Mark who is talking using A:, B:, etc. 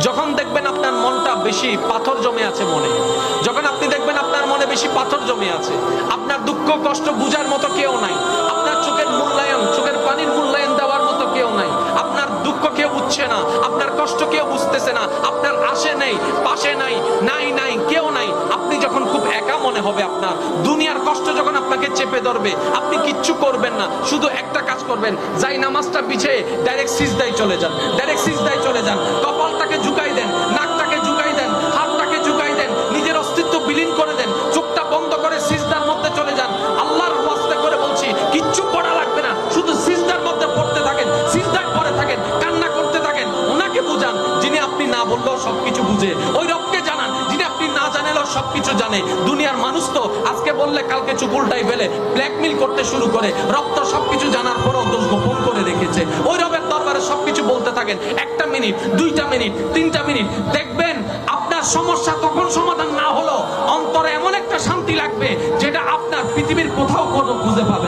A: যখন দেখবেন আপনার মনটা বেশি পাথর জমে আছে মনে, যখন আপনি দেখবেন আপনার মনে বেশি পাথর জমে আছে, আপনার দুঃখ কষ্ট বুঝার মতো কেউ নাই, আপনার চোখের মূল্যায়ন, চোখের পানির মূল্যায়ন দেওয়ার মতো কেউ নাই, আপনার দুঃখ কেউ বুঝছে না, আপনার কষ্ট কেউ বুঝতেছে না, আপনার আশে নেই, পাশে নাই, নাই কেউ নাই, আপনি যখন খুব একা মনে হবে, আপনার দুনিয়ার কষ্ট যখন আপনাকে চেপে ধরবে, আপনি কিচ্ছু করবেন না, শুধু একটা কাজ করবেন, যাই নামাজটা পিছিয়ে ডাইরেক্ট সিজদায় চলে যান, ডাইরেক্ট সিজদায় চলে যান, কপালটাকে ঝুঁকাই দেন, নাকটাকে ঝুঁকাই দেন, হাতটাকে ঝুঁকাই দেন, নিজের অস্তিত্ব বিলীন করে দেন, চোখটা বন্ধ করে সিজদার মধ্যে চলে যান। আল্লাহর ওয়াস্তে করে বলছি, কিচ্ছু পড়া লাগবে না, শুধু সিজদার মধ্যে পড়তে থাকেন, সিজদায় পড়ে থাকেন, কান্না করতে থাকেন, ওনাকে বুঝান যিনি আপনি না বললেও সবকিছু বুঝে, ওই রবকে জানান যিনি আপনি না জানালেও সবকিছু জানে। দুনিয়ার মানুষ তো আজকে বললে কালকে চুপ উল্টাই ফেলে, ব্ল্যাকমেইল করতে শুরু করে, রব তো সবকিছু জানার পরও দোষ গোপন করে রেখেছে। ওই রবের দরবারে সবকিছু বলতে থাকেন, 1টা মিনিট, 2টা মিনিট, 3টা মিনিট, দেখবেন আপনার সমস্যা তখন সমাধান না হলো অন্তরে এমন একটা শান্তি লাগবে যেটা আপনার পৃথিবীর কোথাও কোনো খুঁজে পাবে